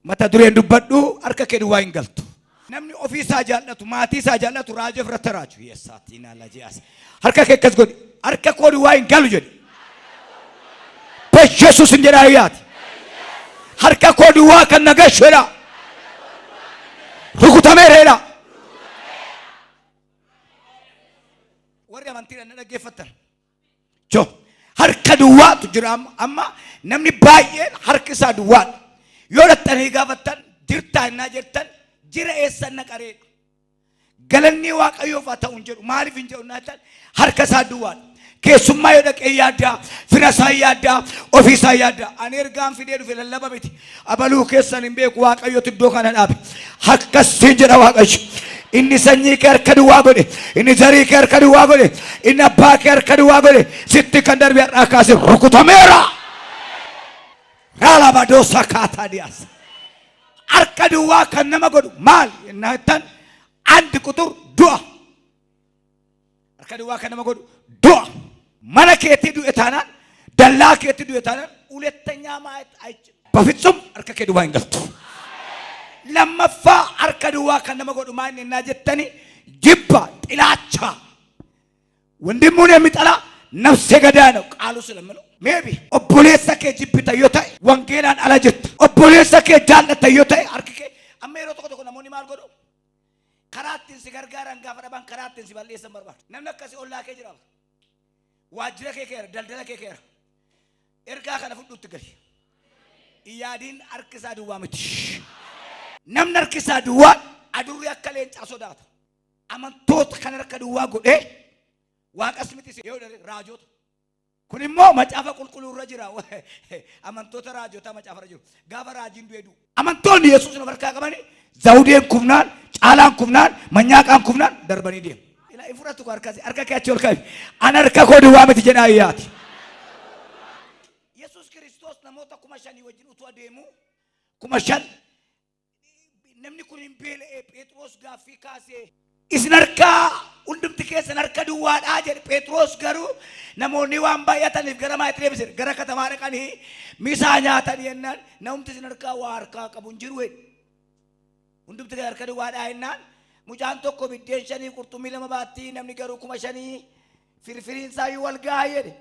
mata dureen dubbadhu harka kee duwwaa hin galtu. Namni ofii isaa jaallatu maatii isaa jaallatu raajii ofirratti raaju yeessaatiin ala ji'as harka kee akkas godhi harka koo duwwaa hin galu jedhi በኢየሱስ እንጀራያት harka koo duwwaa kan nagasheera rukutamera warri amantiin dhaggeeffatan jo harka duwwaatu jira amma namni baay'een harki isaa duwwaa yoo dhattanii gaafattan jirtaa innaa jettan jira eessan naqaree galanni waaqayyoof haa ta'u hin jedhu maaliif hin jedhu naatan harka isaa duwwaa keessummaa yoo dhaqee yaaddaa fira isaa yaaddaa ofii isaa yaaddaa ani ergaan fidee dhufe lallaba miti abaluu keessan hin beeku waaqayyotu iddoo kana dhaabe akkasiin jedha waaqayyo inni sanyii kee harka duwwaa godhe inni zarii kee harka duwwaa godhe inni abbaa kee harka duwwaa godhe sitti kan darbe har'aa kaasee rukutameera raala badoosa kaataa dhiyaasa harka duwwaa kan nama godhu maal innaan አንድ ቁጥር ዱአ harka duwwaa kan nama godhu ዱአ mana keetti du'etaanaan dallaa keetti du'etaanaan ሁለተኛ ማየት አይችልም በፍጹም harka kee duwwaa hin galtu lammaffaa harka duwwaa kan nama godhu maal innaa jettani jibba ጥላቻ ወንድሙን የሚጠላ ነፍሰ ገዳይ ነው ቃሉ ስለሚለው ሜቢ obboleessa kee jibbita yoo ta'e wangeelaan ala jirta obboleessa kee jaallata yoo ta'e harki kee amma yeroo tokko namoonni maal godhu karaattiin si gargaaran gaafa dhaban karaattiin si balleessan barbaadu namni akkasii ollaa kee jira waajjira kee keera daldala kee keera ergaa kana fudhuutti gali iyaadiin harki isaa duwwaa miti namni harki isaa duwwaa adurri akka leencaa sodaata amantoota kan harka duwwaa godhee waaqas miti yoo raajota kun immoo macaafa qulqulluu irra jira amantoota raajota macaafa irra jiru gaafa raajiin du'eedu amantoonni yesuus nama harkaa qabani zawudeen kufnaan caalaan kufnaan manyaaqaan kufnaan darbanii deemu ila ifuratu harka kee achi ol kaa'i ana harka koo duwwaa miti jedhaa iyyaati yesuus kiristoos namoota 5,000 wajjin utuu adeemu 5,000 namni kun hin beela'ee Phexros gaaffii kaasee isin harkaa hundumti keessan harka duwwaadhaa jedhe Phexros garuu namoonni waan baay'ataniif gara maatii deebise gara katamaa dhaqanii misaa nyaatan yennaan namumti isin harkaa waa harkaa qabu hin jiru hundumti harka duwwaadhaa yennaan mucaan tokko biddeen 5 qurxummii 2 baattii namni garuu 5,000 firfiriin isaa wal gahaa jedhe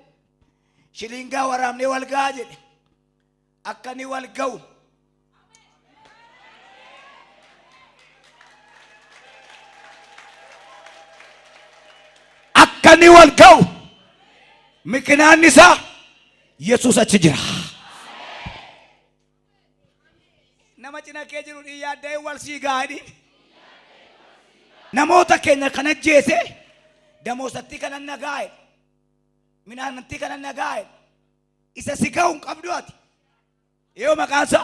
shilingaa waraabnee wal gahaa jedhe akka ni wal ga'u kan wal ga'u ምክንያት ንሳ ኢየሱስ አች ጅራ nama cina kee jiru yaadday wal sii gaadhi namoota keenya kana jeese damoosatti kana nagaa'e minaanatti kana nagaa'e isa si ga'uun qabdu ati yoo maqaansa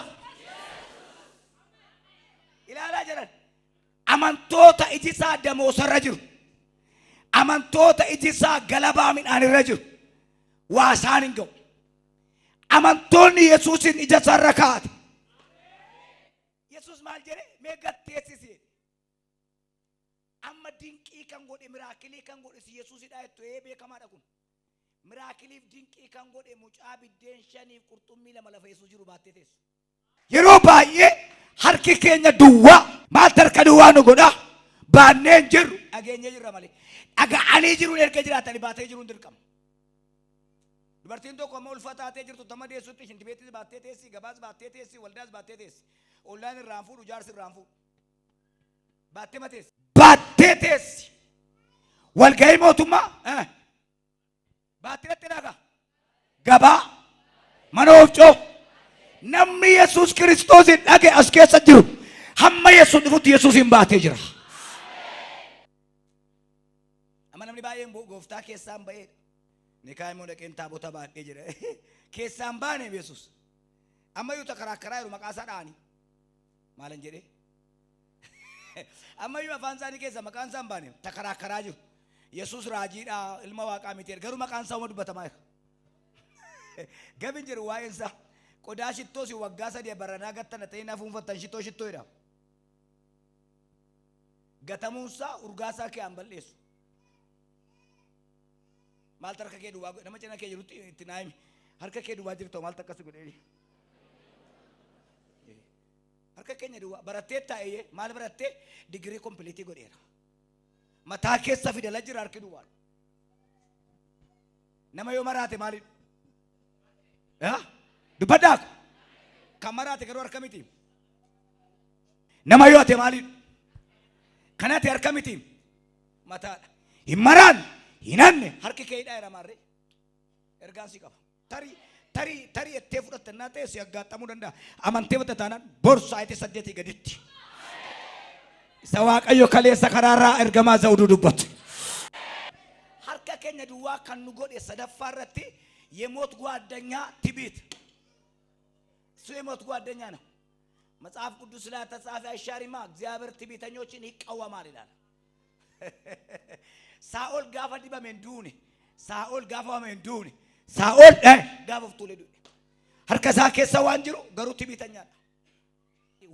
ilaalaa jiran amantoota ijisaa damoosarra jiru amantoota ijisaa galabaa midhaan irra jiru waa isaan hin ga'u amantoonni yesuusin ija sarra kaa'ate yesuus maal jedhe mee gatteessisi amma dinqii kan godhe miraakilii kan godhe si yesuusidha jettu beekamaadha kun miraakiliif dinqii kan godhe mucaa biddeen 5 qurxummii 2 lafa yesuus jiru baattee teessu yeroo baay'ee harki keenya duwwaa maal harka duwwaa nu godha baanneen jirru dhageenye jirra malee dhaga'anii jiruun erga jiraatanii baatee jiruun dirqama dubartiin tokko amma ulfaataatee jirtu tamma deessutti shintibeettis baattee teessi gabaas baattee teessi waldaas baattee teessi ollaan irraan fuudhu jaarsi irraan fuudhu baattee teessi walgahii mootummaa baatteetti dhaga gabaa mana oofcoo namni yesuus kiristoosin dhage as keessa jiru hamma yesuus dhufutti yesuusin baatee jira amma namni baay'een gooftaa keessaan ba'ee nikaa immoo dhaqeen taabota baadhee jira keessaan baane yesuus amma yoo takaraakaraa jiru maqaa isaa dhaani maalan jedhee amma yoo afaan isaanii keessa maqaan isaan baane takaraakaraa jiru yesuus raajiidha ilma waaqaa miti garuu maqaan isaa uma dubbatamaa jira gabin jiru waa'een isaa qodaa shittoo si waggaa 3 baranaa gattana ta'ee nafuunfattan shittoo jedha gatamuunsaa urgaasaa kee an balleessu maal harka kee duwwaa nama cina kee jirutti itti naayimi harka kee duwwaa jirtu maal takkas godhee keenya duwwaa barattee taa'ee maal barattee digirii kompiliitii godheera. Mataa keessa fidala jira harki duwwaa. Nama yoo maraate maali? Dubbaddaa kan maraate garuu harka miti. Nama yoo ate maali? Kanate harka miti. Mataadha. Hin maraan hin hanne harki kee hidhaa eramarree. Ergaan si qaba. Tarii ettee fudhattannaa ta'e si aggaattamuu danda'a. Amantee bata taanaan borsaa itti 8 gaditti. Isa Waaqayyo kaleessa karaarraa ergamaa Zawuduu dubbatu. Harka keenya duwwaa kan nu godhe sadaffaa irratti የሞት ጓደኛ ትዕቢት እሱ የሞት ጓደኛ ነው። መጽሐፍ ቅዱስ ላይ ተጻፈ አይሻሪማ እግዚአብሔር ትዕቢተኞችን ይቃወማል ይላል። ሳኦል ጋፋ ዲበሜ እንዱኒ ሳኦል ጋፋ መንዱኒ ሳኦል ጋፋፍቱ ለዱ harka isaa keessa waan jiru garuu tibiitanya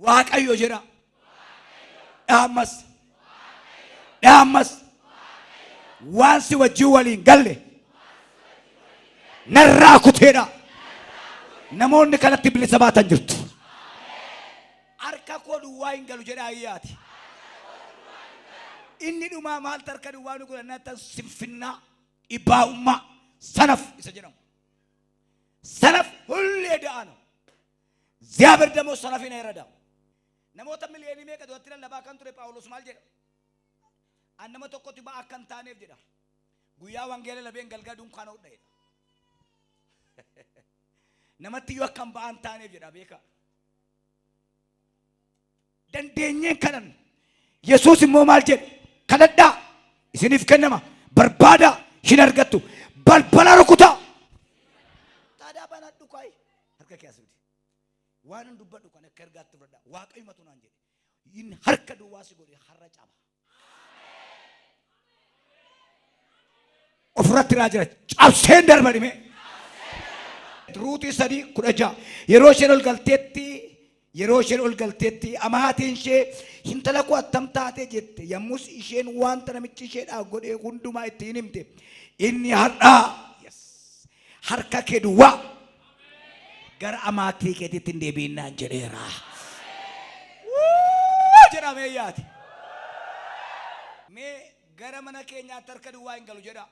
waaqayyo jira dhaamas waan si wajjin waliin galle narraa kuteedha namoonni kanatti bilisa baatan jirtu harka koo duwwaa hin galu jedha ayyaati inni dhumaa maal tarka duwwaa nu godhannatan sinfinnaa ibaa'ummaa sanaf isa jedhamu ሰነፍ ሁሌ ደአ ነው። እግዚአብሔር ደግሞ ሰነፍን አይረዳም። ነሞተ ሚሊዮን ሜቀ ዶትለ ለባከንቱ ጳውሎስ ማል ጀዳ አንመ ተቆቲ ባከን ታኔፍ ጀዳ ጉያ ወንጌል ለቤን ገልጋዱን ካን ወደ ሄዳ ነመትዮ ከን ባን ታኔፍ ጀዳ ቤካ ደንደኘን ከነን ኢየሱስ ሞ ማል ጀዳ ከነዳ እስኒፍ ከነማ በርባዳ ሽነርገቱ በልበላ ሩኩታ harka keessa waan dubbadhu kan akka ergaatti fudhadha waaqayyo matu naan jedhe inni harka duwwaa si godhe harra caba ofirratti raajira cabseen darbadhime Ruutii 3:16 yeroo isheen ol galteetti amaatiin ishee intala koo attam taate jette yommus isheen wanta namichi isheedhaa godhe hundumaa ittiin himte inni harka kee duwwaa gar amaatii keetitti deebiinaan jedheera jedhame yaati mee gara mana keenyaatti harka duwwaa hin galu jedha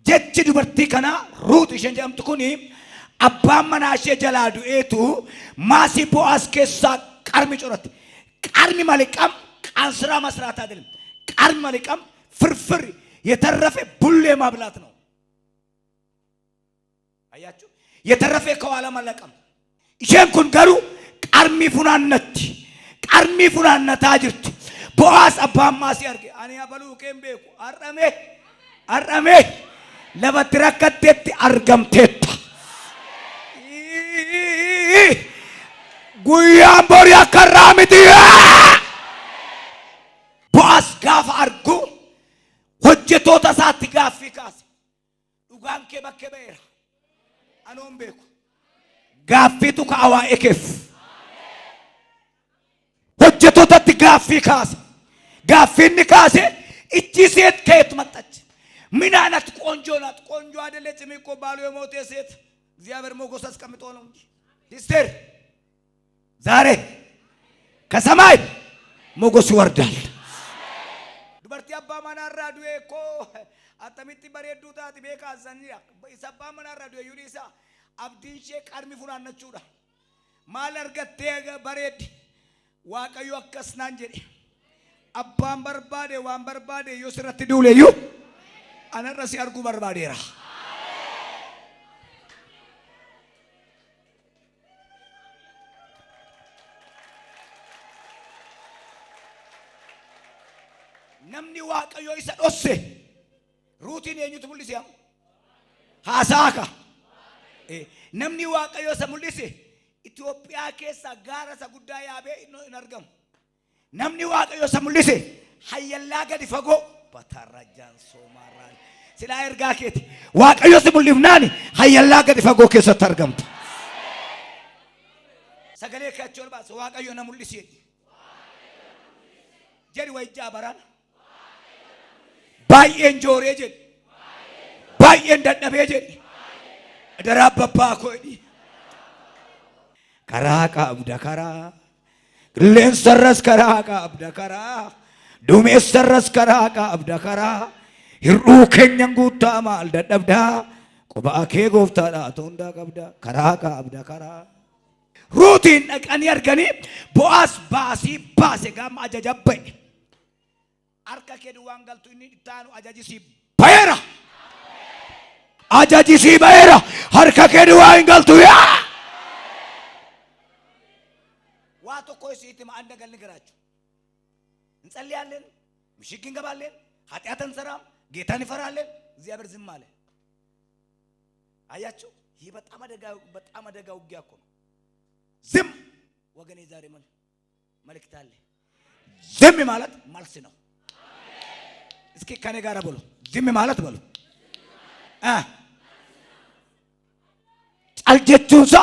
jechi dubartii kana Ruut isheen jedhamtu kuni abbaan manaa ishee jalaa du'eetu maasii Bo'aaz keessaa qarmi coratte qarmi maliqam qansira መስራት አይደለም qarmi maliqam ፍርፍር የተረፈ ቡሌ ማብላት ነው አያችሁ የተረፈ ከኋላ መለቀም ኢሸን ኩን ገሩ ቀርሚ ፉናነት አጅርት ቦአስ አባማ ሲያርገ አኒ አበሉ ከምቤኩ አረሜ ለበትረከቴት አርገምቴታ ጉያም ቦሪያ ከራሚቲ ቦአስ ጋፍ አርጉ ሆጀቶ ተሳት ጋፍ ይካስ ዱጋን ከበከበራ አኖም ቤኩ ጋፊቱ ከአዋ ኤኬፍ ሆጀቶታት ጋፊ ካስ ጋፊን ካሴ እቺ ሴት ከየት መጣች ምን አይነት ቆንጆ ናት ቆንጆ አይደለችም እኮ ባሉ የሞተ ሴት እግዚአብሔር ሞገስ አስቀምጦ ነው እንጂ ሲስተር ዛሬ ከሰማይ ሞገስ ይወርዳል ዱበርቲ አባ ማናራ ዱኤ እኮ አተሚቲ በሬዱ ታቲ ቤካ ዘንያ ኢሰባ ማናራ ዱኤ ዩኒሳ አብዲንሼ ቀርሚ ፉናነቹዳ ማል አርገቴ በሬድ ዋቀዩ አከስናን ጀዲ አባን በርባዴ ዋን በርባዴ ዮስረት ዱሌዩ አነረሲ አርጉ በርባዴራ namni waaqayyo isa dhosse ruutiin eenyutu mul'ise haasaaka namni waaqayyo isa mul'ise Itoophiyaa keessa gaara isa guddaa yaabee hin argamu namni waaqayyo isa mul'ise hayyallaa gadi fagoo batarrajaan soomarraan silaa ergaa keeti waaqayyo isa mul'ifnaani hayyallaa gadi fagoo keessatti argamtu sagalee kaachoo baasa waaqayyo na mul'ise jedhi wayjaa baraan baay'een jooree jedhi baay'een dadhabee jedhi darabbaa koodhi karaa qabda karaa. Qilleensarras karaa qabda karaa. Duumessarras karaa qabda karaa. Hir'uu keenyan guutaa maal dadhabdaa. Qophaa kee gooftaadhaa hundaa qabda karaa qabda karaa. Ruutiin dhaqanii arganii Bo'aaz baasii baase gama ajaja ba'e. Harka kee duwwaan galtu inni ittaanu ajajisii bayeera. Ajajisii bayeera. Harka kee duwwaan galtu yaa. Waa tokko isiitti ma'anda galni garaachu. እንጸልያለን ምሽግ እንገባለን ኃጢአት አንሰራም ጌታን እንፈራለን እግዚአብሔር ዝም አለ አያችሁ ይሄ በጣም አደጋ ውጊያ እኮ ነው ዝም ወገኔ ዛሬ መልእክት አለ ዝም ማለት መልስ ነው እስኪ ከኔ ጋር በሉ ዝም ማለት በሉ ጫልጀቹንሳ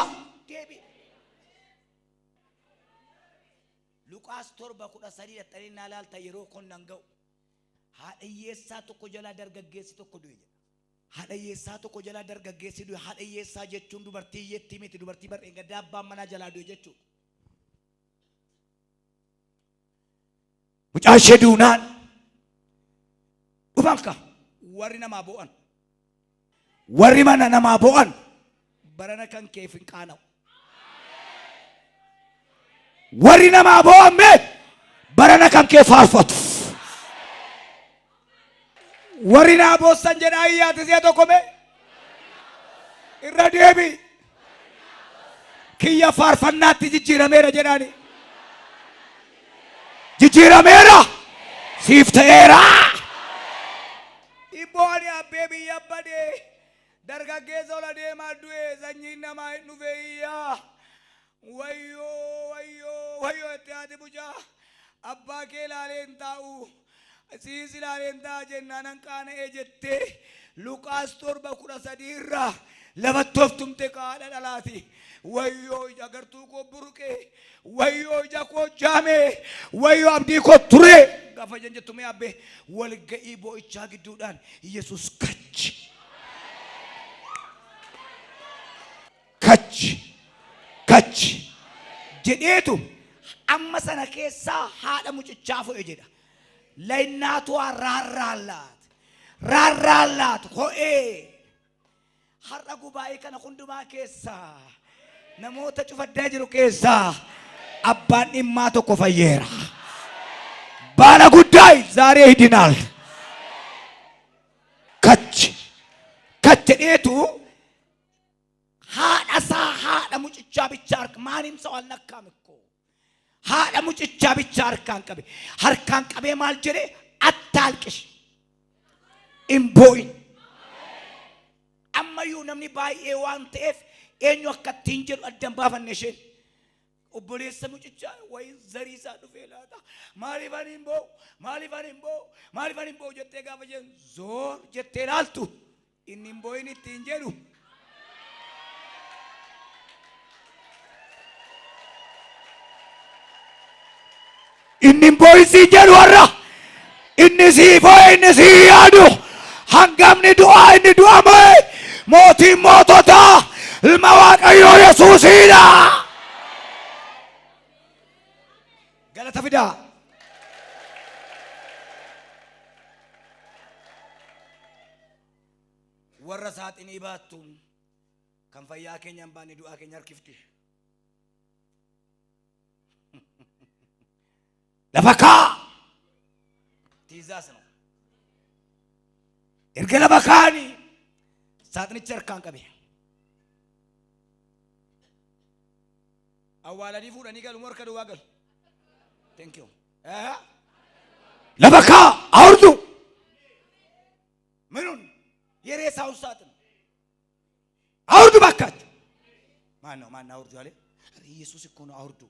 Pastor bakuda sadi datari nalal tayiro konnangau hadiyesa tokko jala dargaggeessi tokko du'e hadiyesa tokko jala dargaggeessi du'e hadiyesa jechuun dubartii yetti miti dubartii bar enga dabba mana jala du'e jechuun mucaashe duunaan dhufanka warri namaa bo'an warri mana namaa bo'an barana kan keefin qaanaw warri namaa bo'ame barana kan kee faarfatu warri naa boossan jedha ayyaati si'a tokko mee irra deebi kiyya faarfannaatti jijjiirameera jedhaani jijjiirameera siif ta'eera ibbooni abbee biyya badee dargaggeessa ola deemaa du'e sanyiin namaa hin dhufeeyyaa wayyo wayyo wayyo itti haati bucaa abbaa kee ilaaleen taa'u siis ilaaleen ta'a jennaan hanqaana'ee jettee Luqaas 7:13 irraa lafatti of tumte qaadha dhalaati wayyo ija gartuu koo buruqee wayyo ija koo jaamee wayyo abdii koo turee gaafa jettume abbee walga'ii boo'ichaa gidduudhaan Yesuus kachi kachi jedheetu amma sana keessaa haadha mucichaa fo'e jedha laayinaatu raarraalaat ho'ee har'a gubaa'ee kana hundumaa keessaa namoota cufaddaa jiru keessaa abbaan dhimmaa tokko fayyeera baala guddaa zaaree hidinaal kachi jedheetu haadha mucichaa bicha harka maanim sawal nakkaamikko haadha mucichaa bicha harkaan qabee maal jedhe attaalqish imboin ammayyuu namni baay'ee waan ta'eef eenyu akkattiin jedhu addan baafanne isheen obboleessa mucichaa wayi zarii isaa dhufee laata maaliifan hin boo'u jettee gaafa jeen zoor jettee laaltu inni hin boo'in ittiin jedhu inni boysi jedhu warra inni siifoo inni si yaadu hangamni du'aa inni du'ame mootiin moototaa ilma waaqayyoo Yesuusiidha galata fidaa warra saaxinii baattuun kan fayyaa keenya hin baanne du'aa keenya harkifti lafakaa tiizaas no erga lafakaani saaxinicha harkaan qabe awwaalanii fuudhanii galu morka duwwaa galu thank you lafakaa awurdu ምኑን የሬሳውን ሳጥን አውርዱ ባካችሁ ማን አውርዱ አለ ኢየሱስ እኮ ነው አውርዱ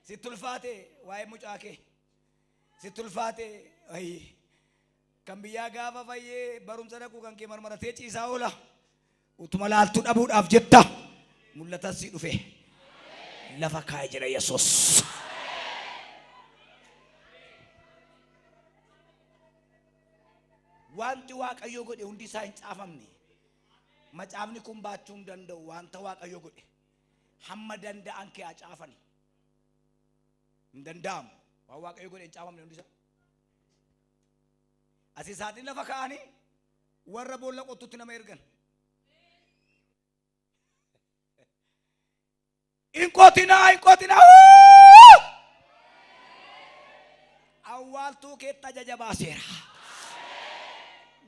ስትልፋቴ ዋይ ሙጫኬ ስትልፋቴ አይ ከምቢያ ጋፋ ፈዬ በሩም ሰደቁ ከንኬ መርመረቴ ጪሳውላ ኡትመላልቱ ዳቡዳፍ ጀታ ሙለታሲ ዱፌ ለፈካይ ጀረ ኢየሱስ wanti waaqayyo godhe hundi isaa hin caafamne. Macaafni kun baachuu hin danda'u wanta waaqayyo godhe hamma danda'an kee caafani. Hin danda'amu waan waaqayyo godhe hin caafamne hundi isaa. Asisaatiin lafa kaa'anii warra boolla qottutti nama ergan. Inqotina awwaaltuu keetta jajabaaseera.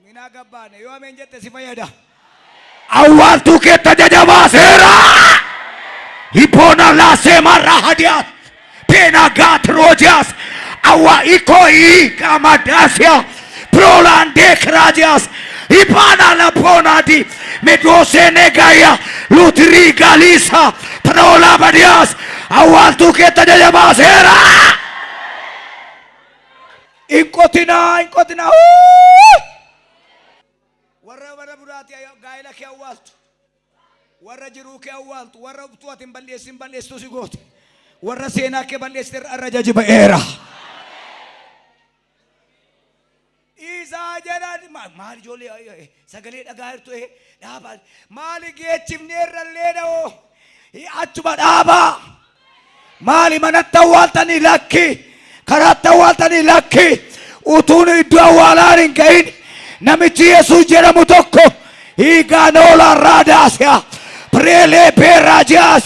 Mina gabbaane yoo ameen jette si fayyada. Awwaaltuu keetta jajabaaseera. Hipona laasema rahadiyaat pena gatrojas awa ikoi kamadasia prolande krajas hipana la ponadi medosene gaya lutri galisa prola badias awwaaltuu keetta jajabaaseera. Inqotina warra buraati gaayila kee awwaaltu warra jiruu kee awwaaltu warra ubtuutiin balleessitu si goote warra seenaa kee balleessite irra jaji ba'eera. Isaa jedhan maal ijoollee sagalee dhagaa jirtu dhaabaa maali geechifnee irrallee dha'oo achuma dhaabaa maali manatti awwaaltanii lakki karaatti awwaaltanii lakki utuun iddoo awwaalaan hin gahin namichi Yesuus jedhamu tokko hiigaanoola raadaasyaa pireelee beeraajiyaas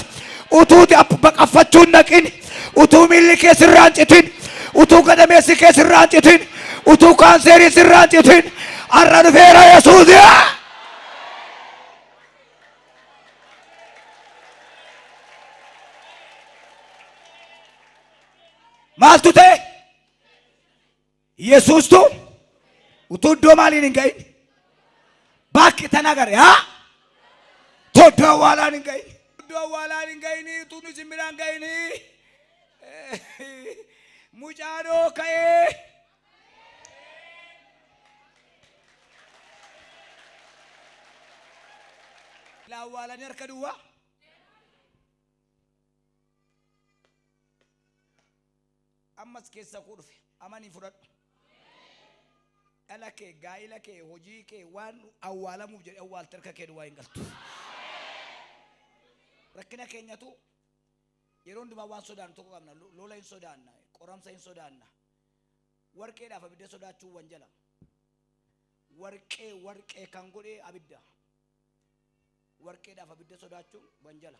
utuuti baqaffachuun naqin utuu miilli kee sirraan citin utuu gadameessi kee sirraan citin utuu kaanseerii sirraan citin har'a dhufeera Yesuus. Maaltu ta'e? Yesuustu utuu iddoo maaliin hin gahin bakki tan agare haa iddoo awwaalaan hin gahin iddoo awwaalaan hin gahin utuu nu simbiraan gahin mucaanoo ka'ee la awwaalanii harka duwwaa ammas keessa kuu dhufe amanii fudhadhu. Dhala kee gaa'ila kee hojii kee waan awwaalamuuf jedhe awwaalte harka kee duwwaa hin galtu. Rakkina keenyatu yeroo hundumaa waan sodaannu tokko qabna. Lola hin sodaanna, qoramsa hin sodaanna. Warqeedhaaf abidda sodaachuu wanjala. Warqee kan godhe abidda. Warqeedhaaf abidda sodaachuun wanjala.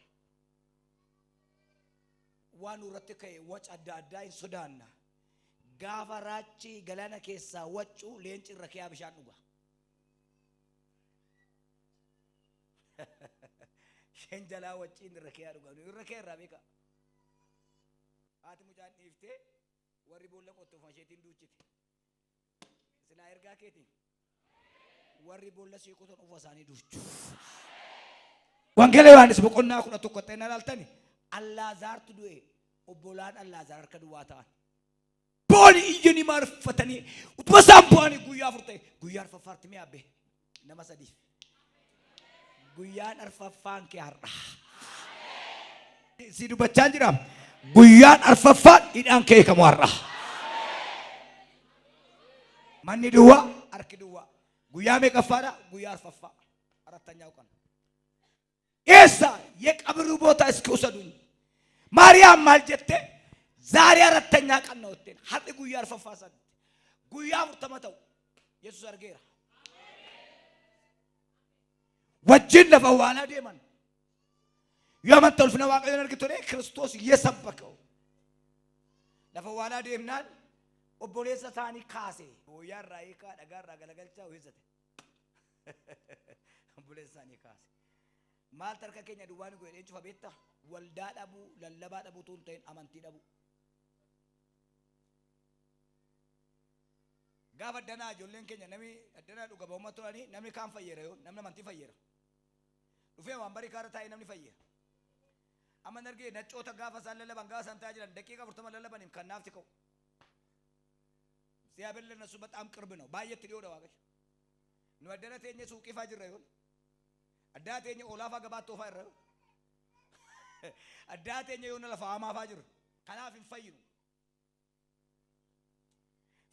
Waan irratti ka'e waca adda addaa hin sodaanna. Gaafa raachi galaana keessaa waccu leenci irra kee bishaan dhuga. Shen jalaa wacci irra kee dhuga. Irra kee irraa beeka. Haati mucaan dhiiftee warri boolla qottu fasheetiin duuchite. Silaa ergaa keetiin warri boolla siiquutan ufa isaanii duuchu. Wangeela Yohaannis boqonnaa 11 ta'e ilaaltani. Allaazaartu du'e obbolaan Allaazaar harka duwwaa ta'an. Booni iyyanii marfatanii utuma isaan bu'anii guyyaa 4 ta'e guyyaa arfaffaatti mee abbe nama sadii guyyaan arfaffaan kee har'a si dubbachaa jira guyyaan arfaffaan hidhaan kee kamu har'a manni duwwaa harki duwwaa guyyaa meeqaffaadha guyyaa arfaffaa arattanyaa uqan eessa የቀብሩ ቦታ እስኪወሰዱኝ ማርያም ማልጀቴ ዛሬ አራተኛ ቀን ነው ወጥተን ሀጥ ጉያ አርፈፋሳት ጉያ ተመተው ኢየሱስ አርጌራ ወጅን ለፈዋላ ደማን ያመጣው ፍና ዋቀየን አርግቶኔ ክርስቶስ እየሰበከው ለፈዋላ ደምናል ኦቦሌሰ ታኒ ካሴ ወያ ራይካ ደጋራ ገለገልቻው ይዘተ ኦቦሌሰ ታኒ ካሴ maal tarka keenya duwwaan goone eenyufa beekta waldaa dhabu lallabaa dhabu tuun ta'in amantii dhabu gaafa addanaa ijoolleen keenya namni addanaa dhuga ba'ummaa turanii namni kaan fayyera yoo namni amantii fayyera dhufee waan barii kaara taa'ee namni fayyera amma nargee naccoota gaafa isaan lallaban gaafa isaan taa'aa jiran daqiiqa 40 lallabaniif kan naafti ka'u siyaabelle እነሱ በጣም ቅርብ ነው ባየት ሊወደ ዋገሽ ነው አደና ተኘ ሱቅ ይፋ ጅራ ይሆን Addaateenye olaafaa gabaatti ofaa irra addaateenya yoo lafa hamaa faa jiru kanaaf hin fayyinu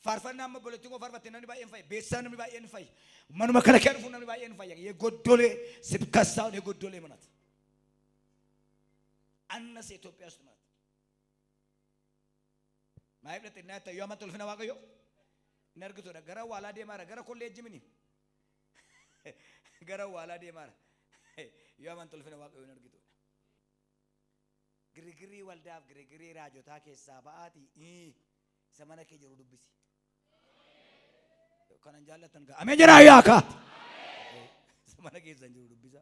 faarfannaa amma boleettii koo faarfatte namni baay'een fayya beessaan namni baay'een fayya manuma kana kee dhufu namni baay'een fayya የጎዶሌ ስብከት ሳይሆን የጎዶሌ እምነት አነሰ ኢትዮጵያ ውስጥ ማለት ማይብለት እና ታዩ አመቶል ፍና ዋቀዮ ነርግቶ ነገራ ዋላ ዴማራ ገራ ኮሌጅ ምን ገራ ዋላ ዴማራ ያመንቶል ፍና ዋቀዮ ነርግቶ ግሪግሪ ወልዳፍ ግሪግሪ ራጆታ ኬሳ ባአቲ ሰማና ከጀሩ ዱብሲ ከነን ጃለተን ጋ አሜጀራ ያካ ሰማና ከጀሩ ዱብሳ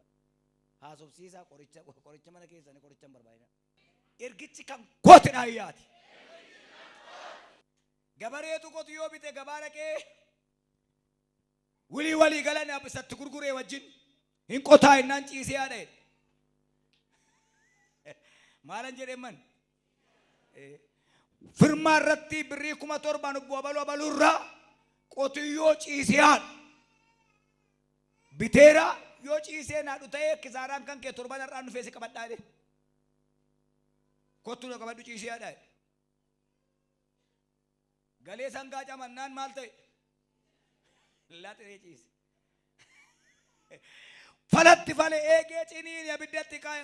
ሀሶብሲሳ ቆርቻ ማና ከሰነ ቆርቻን በርባይና ኤርግቺ ከም ኮትና ያቲ ገበሬቱ ቆትዮ ቢተ ገባረቄ ወሊ ገለና በሰት ጉርጉሬ ወጅን እንቆታይ እናንጪ ሲያደ ማለን ጀደመን ፍርማረቲ ብሪ ኩማ ቶርባን ቦባሎ ባሉራ ቆትዮ ጪሲያን ቢቴራ ዮ ጪሴና ዱታዬ ክዛራን ከንከ ቶርባን አራኑ ፌስ ከበዳለ ኮቱ ነው ከበዱ ጪሲያዳ ገሌ ሰንጋ ጫማናን ማልተ ላጥሬ ጪስ ፈለት ፈለ ኤጌ ጪኒን ያብደት ካይ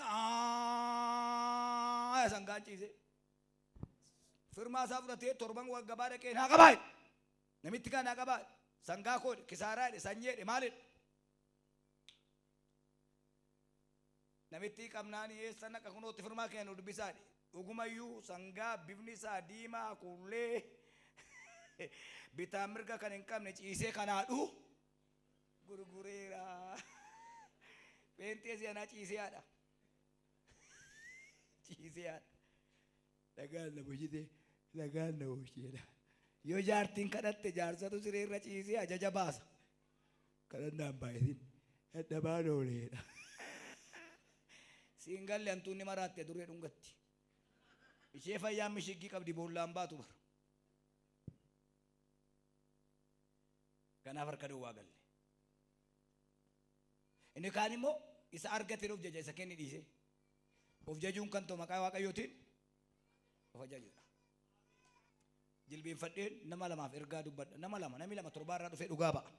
ሰንጋ ጪሴ ፍርማ ሳፍረቴ ቶርባን ወገባደ ከና ቀባይ ነሚት ካና ቀባይ ሰንጋ ኮድ ኪሳራ ሰኘ ማለት namitti qabnaani eessana kakunooti firmaa keenu dubbisaani ugumayyuu sangaa bifnisa diimaa kullee bitaa mirga kan hin qabne ciisee kanaadhu gurgureera peenteesi anaa ciiseyaadha ciiseyaadha lagaan na boshite lagaan na bosheedha yoo jaartiin kadhatte jaarsatu sireerra ciisee ajaja baasa kadhannaan baay'atin dadhabaan ooleedha Singalle antuuni maratte duree dhungatti ishee fayyaa mishigii qabdi boollaan baatu bar kanaaf harka duwwaa galle inni kaan immoo isa argate of jaja isa kenni dhiise of jajuun kan ta'u maqaa waaqayyootiin of ajajuudha jilbeenfadheen nama lamaaf ergaa dubbadha nama lama namni lama torbaarraa dhufee dhugaa ba'a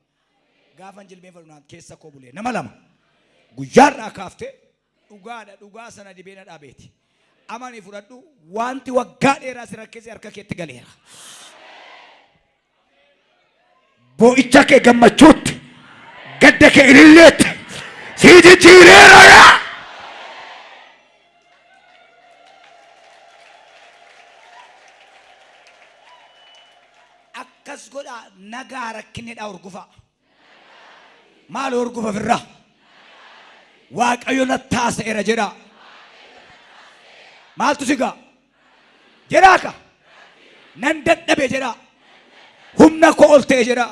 gaafan jilbeenfadhu naan keessa koo bulee nama lama guyyaarraa kaaftee dhugaadha dhugaa sana dibeena dhaabeeti amani fudhadhu wanti waggaa dheeraa si rakkise harka keetti galeera boo'icha kee gammachuutti gadda kee ililleetti si jijjiireera akkas godha nagaa rakkinedha urgufa maal urgufa firra waaqayyo nattaaseera jedha maaltu sigaa jedhaaka nan dadhabe jedha humna koo oltee jedha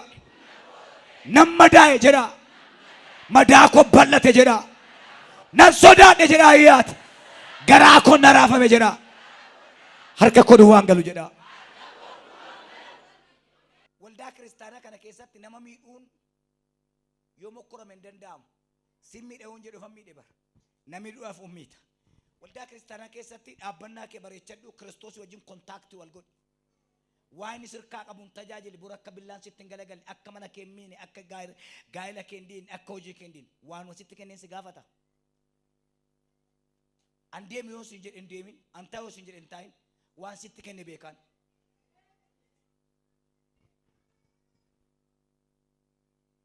nan madaa'e jedha madaa koo bal'ate jedha nan sodaadhe jedha ayyaati garaa koo na raafame jedha harka koo duwwaan galu jedha waldaa kiristaanaa kana keessatti nama miidhuun yoo mokkorame hin danda'amu simmi dheewun jedhu fammi dhebar nami du'aaf ummiita waldaa kiristaanaa keessatti dhaabbannaa kee bareechadhu kiristoos wajjin kontaaktii wal godhu waan sirkaa qabuun tajaajili bura akka billaan sitti hin galagalle akka mana kee miine akka gaa'ela kee hin diin akka hojii kee hin diin waan wasitti kenneen si gaafata an deemi yoo sin jedhin deemin an ta'u sin jedhin ta'in waan sitti kenne beekan